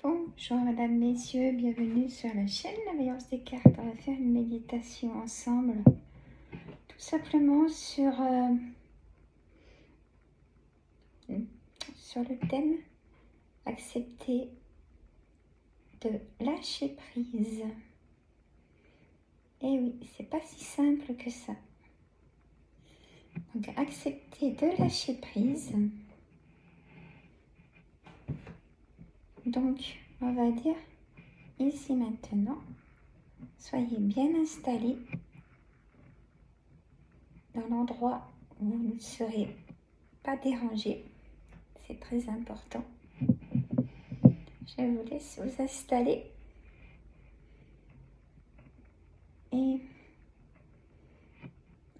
Bonjour mesdames, messieurs, bienvenue sur la chaîne La Voyance des Cartes. On va faire une méditation ensemble, tout simplement sur le thème accepter de lâcher prise. Et oui, c'est pas si simple que ça. Donc accepter de lâcher prise. Donc on va dire ici maintenant, soyez bien installés dans l'endroit où vous ne serez pas dérangés. C'est très important. Je vous laisse vous installer et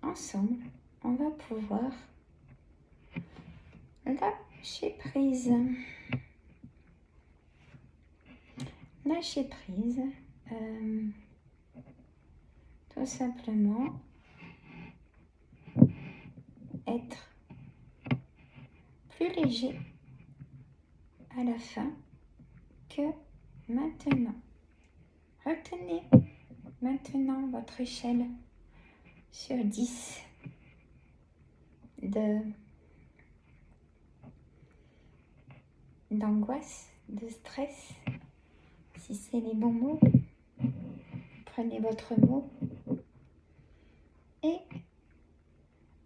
ensemble, on va pouvoir lâcher prise. Lâcher prise, tout simplement être plus léger à la fin que maintenant. Retenez maintenant votre échelle sur 10 d'angoisse, de stress. Si c'est les bons mots, prenez votre mot et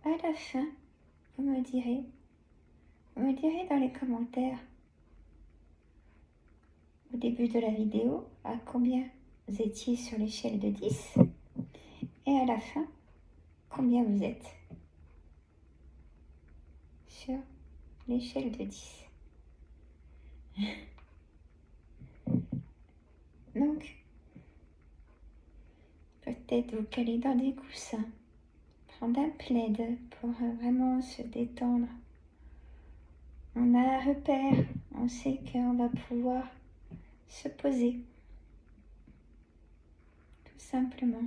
à la fin, vous me direz dans les commentaires au début de la vidéo à combien vous étiez sur l'échelle de 10 et à la fin, combien vous êtes sur l'échelle de 10. Donc, peut-être vous caler dans des coussins, prendre un plaid pour vraiment se détendre. On a un repère, on sait qu'on va pouvoir se poser, tout simplement.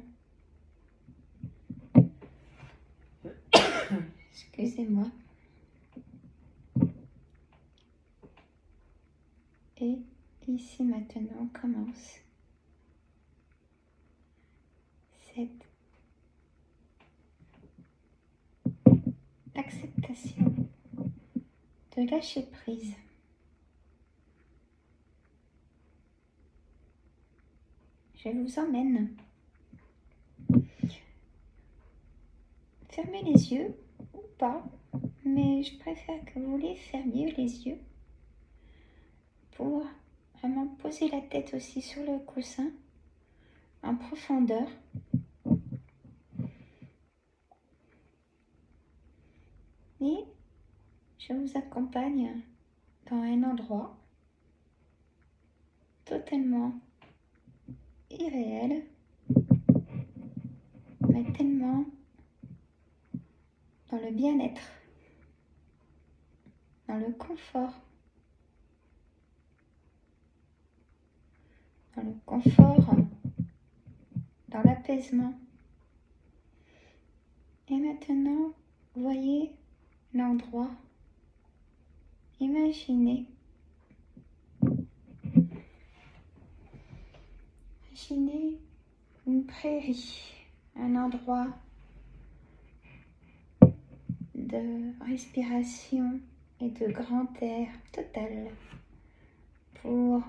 Excusez-moi. Et ici maintenant, on commence cette acceptation de lâcher prise. Je vous emmène. Fermez les yeux ou pas, mais je préfère que vous les fermiez les yeux pour vraiment poser la tête aussi sur le coussin en profondeur. Et je vous accompagne dans un endroit totalement irréel, mais tellement dans le bien-être, dans le confort, dans l'apaisement. Et maintenant, voyez l'endroit, imaginez une prairie, un endroit de respiration et de grand air total pour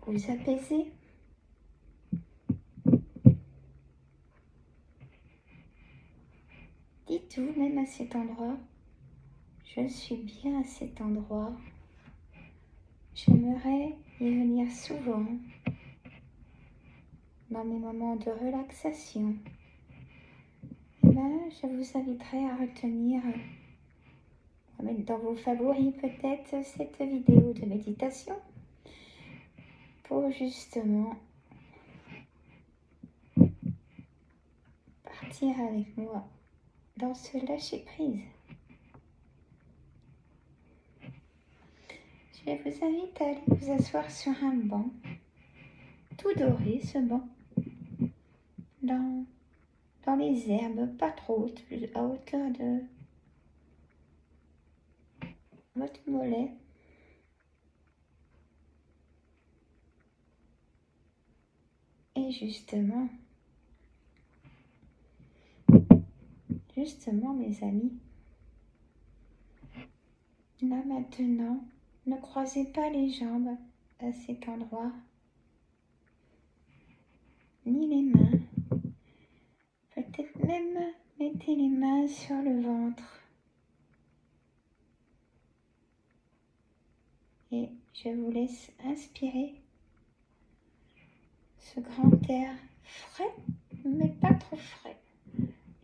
vous apaiser. Dites-vous même à cet endroit, je suis bien à cet endroit, j'aimerais y venir souvent dans mes moments de relaxation. Je vous inviterai à retenir, à mettre dans vos favoris peut-être cette vidéo de méditation pour justement partir avec moi dans ce lâcher-prise. Je vous invite à aller vous asseoir sur un banc, tout doré ce banc, dans les herbes, pas trop hautes, à hauteur de votre mollet. Et justement, mes amis, là maintenant, ne croisez pas les jambes à cet endroit, ni les mains. Peut-être même mettez les mains sur le ventre. Et je vous laisse inspirer ce grand air frais, mais pas trop frais.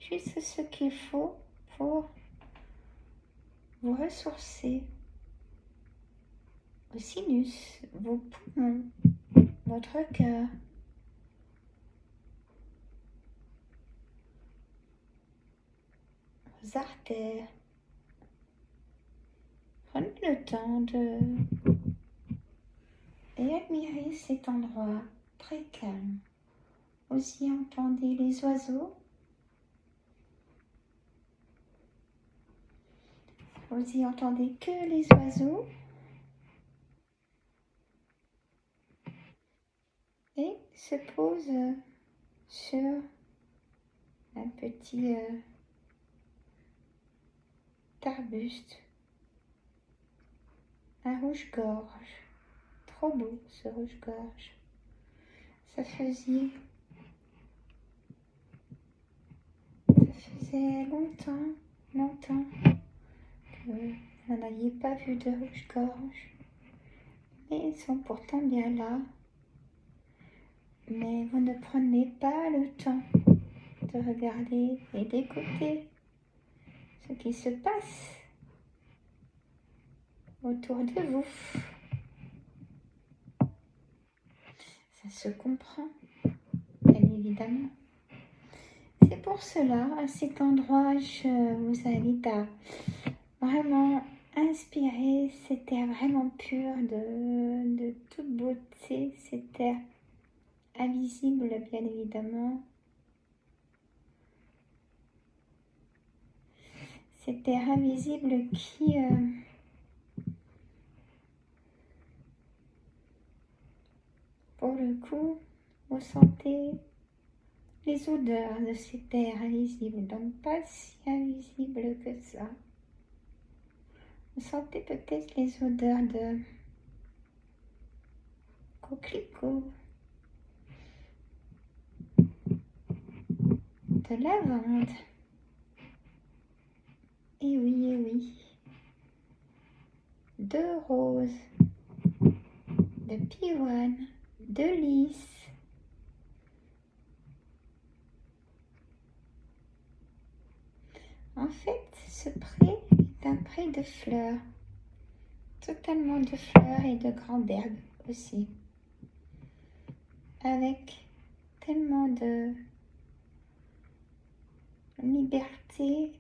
Juste ce qu'il faut pour vous ressourcer. Vos sinus, vos poumons, votre cœur. Vos artères. Prenez le temps et admirez cet endroit très calme. Vous y entendez les oiseaux. Vous y entendez que les oiseaux. Et se pose sur un petit arbuste, un rouge-gorge. Trop beau ce rouge-gorge. Ça faisait longtemps que vous n'aviez pas vu de rouge-gorge. Mais ils sont pourtant bien là. Mais vous ne prenez pas le temps de regarder et d'écouter ce qui se passe autour de vous. Ça se comprend, bien évidemment. C'est pour cela, à cet endroit, je vous invite à vraiment inspirer cet air vraiment pur de toute beauté, cet air invisible, bien évidemment. Cet air invisible qui pour le coup, vous sentez les odeurs de cet air invisible, donc pas si invisible que ça. Vous sentez peut-être les odeurs de coquelicots, de lavande. Et oui, de rose, de pivoine, de lys. En fait, ce pré est un pré de fleurs, totalement de fleurs et de grandes herbes aussi, avec tellement de liberté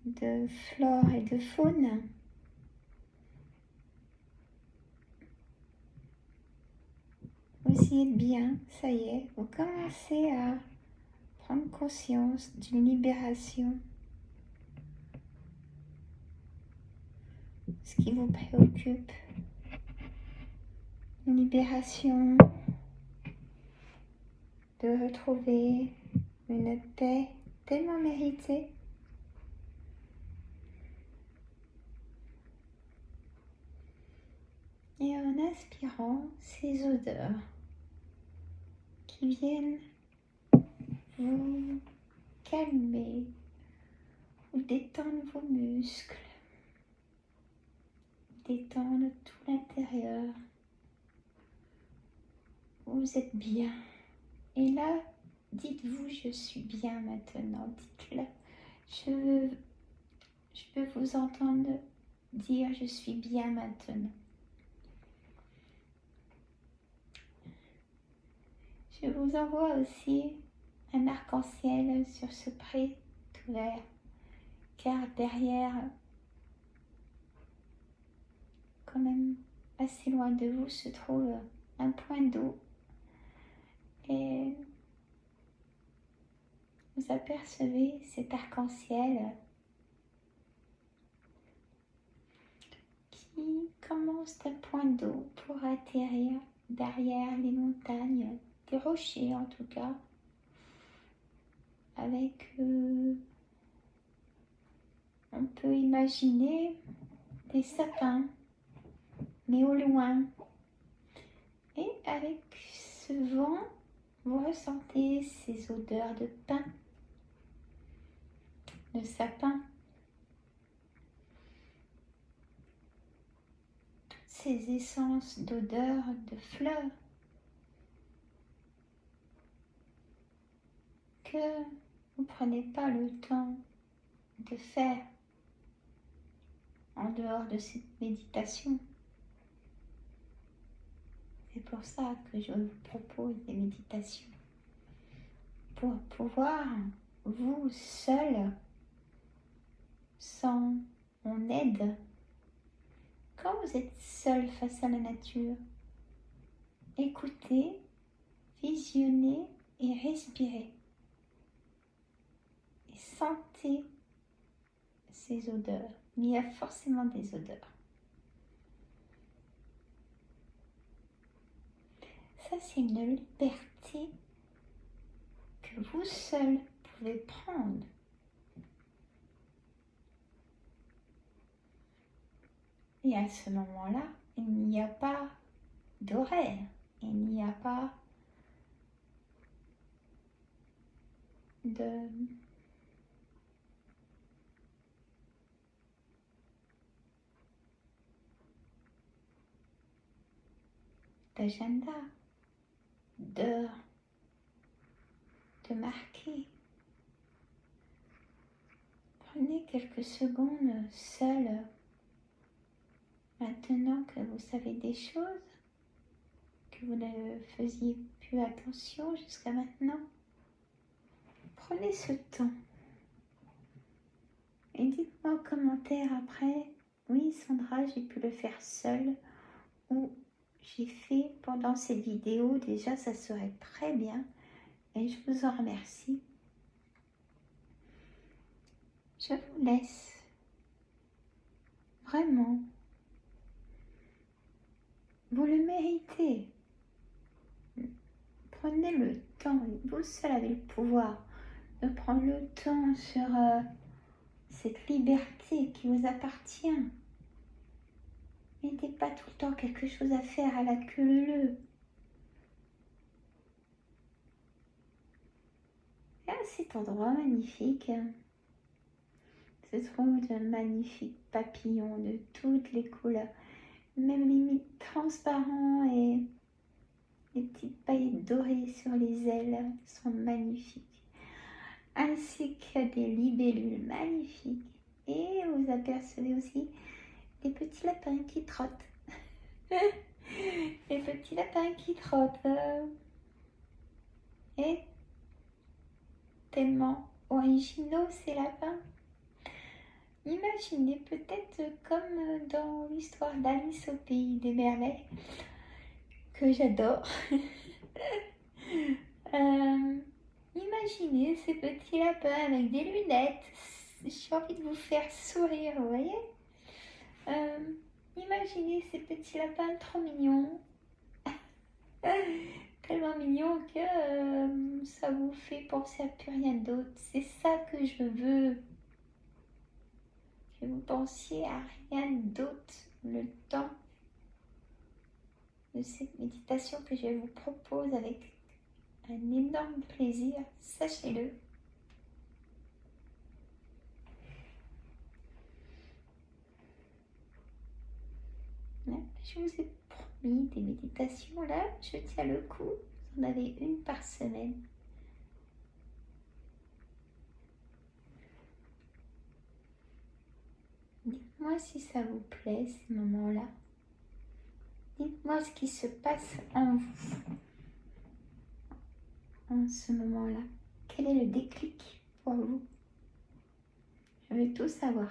de flore et de faune. Vous y êtes bien, ça y est, vous commencez à prendre conscience d'une libération. Ce qui vous préoccupe, une libération de retrouver une paix tellement méritée. Et en inspirant ces odeurs qui viennent vous calmer, vous détendre vos muscles, détendre tout l'intérieur. Vous êtes bien. Et là, dites-vous, je suis bien maintenant. Dites-le. Je peux vous entendre dire, je suis bien maintenant. Je vous envoie aussi un arc-en-ciel sur ce pré tout vert, car derrière, quand même assez loin de vous, se trouve un point d'eau. Et vous apercevez cet arc-en-ciel qui commence d'un point d'eau pour atterrir derrière les montagnes, des rochers en tout cas, avec, on peut imaginer des sapins, mais au loin. Et avec ce vent, vous ressentez ces odeurs de pin, de sapin, ces essences d'odeurs de fleurs que vous ne prenez pas le temps de faire en dehors de cette méditation. C'est pour ça que je vous propose des méditations. Pour pouvoir, vous seul, sans mon aide, quand vous êtes seul face à la nature, écoutez, visionnez et respirez. Et sentez ces odeurs. Mais il y a forcément des odeurs. Ça, c'est une liberté que vous seul pouvez prendre. Et à ce moment-là, il n'y a pas d'horaire, il n'y a pas d'agenda, d'heure, de marquer. Prenez quelques secondes seul. Maintenant que vous savez des choses, que vous ne faisiez plus attention jusqu'à maintenant, prenez ce temps. Et dites-moi en commentaire après, oui Sandra, j'ai pu le faire seule, ou j'ai fait pendant cette vidéo, déjà ça serait très bien, et je vous en remercie. Je vous laisse, vraiment, vous le méritez. Prenez le temps, vous seul avez le pouvoir de prendre le temps sur cette liberté qui vous appartient. Mettez pas tout le temps quelque chose à faire à la queue leu. Et à cet endroit magnifique se trouvent de magnifiques papillons de toutes les couleurs, même limite transparents, et les petites paillettes dorées sur les ailes sont magnifiques, ainsi que des libellules magnifiques. Et vous apercevez aussi des petits lapins qui trottent. Les petits lapins qui trottent. Et tellement originaux ces lapins. Imaginez peut-être comme dans l'histoire d'Alice au pays des merveilles, que j'adore. Imaginez ces petits lapins avec des lunettes. J'ai envie de vous faire sourire, vous voyez. Imaginez ces petits lapins trop mignons. Tellement mignons que ça vous fait penser à plus rien d'autre. C'est ça que je veux. Que vous pensiez à rien d'autre le temps de cette méditation que je vous propose avec un énorme plaisir, sachez-le. Je vous ai promis des méditations là, je tiens le coup, vous en avez une par semaine. Dites-moi si ça vous plaît ces moments-là. Dites-moi ce qui se passe en vous en ce moment-là. Quel est le déclic pour vous? Je veux tout savoir.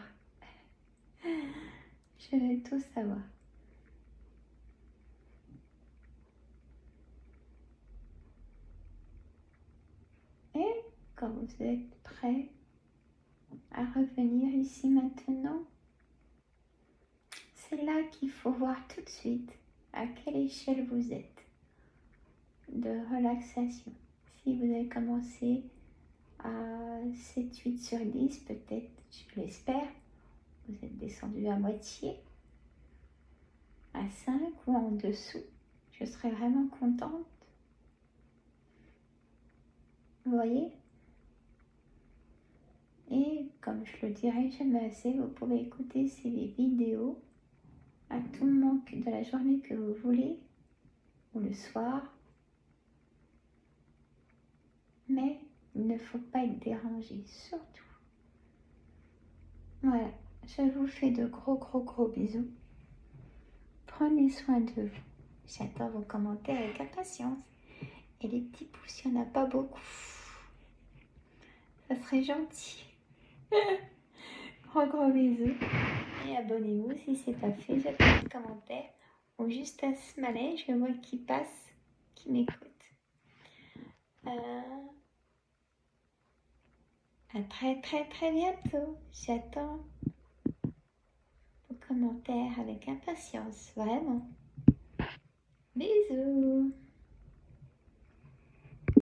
Je veux tout savoir. Et quand vous êtes prêt à revenir ici maintenant, c'est là qu'il faut voir tout de suite à quelle échelle vous êtes. de relaxation. Si vous avez commencé à 7-8 sur 10, peut-être, je l'espère, vous êtes descendu à moitié, à 5 ou en dessous, je serais vraiment contente. Vous voyez? Et comme je le dirai jamais assez, vous pouvez écouter ces vidéos à tout moment de la journée que vous voulez, ou le soir. Mais il ne faut pas être dérangé, surtout. Voilà, je vous fais de gros bisous. Prenez soin de vous. J'attends vos commentaires avec impatience. Et les petits pouces, il n'y en a pas beaucoup. Ça serait gentil. Gros bisous. Et abonnez-vous si ce n'est pas fait. J'attends des commentaires. Ou juste à ce malais, je vois qui passe, qui m'écoute. À très bientôt. J'attends vos commentaires avec impatience. Vraiment. Bisous.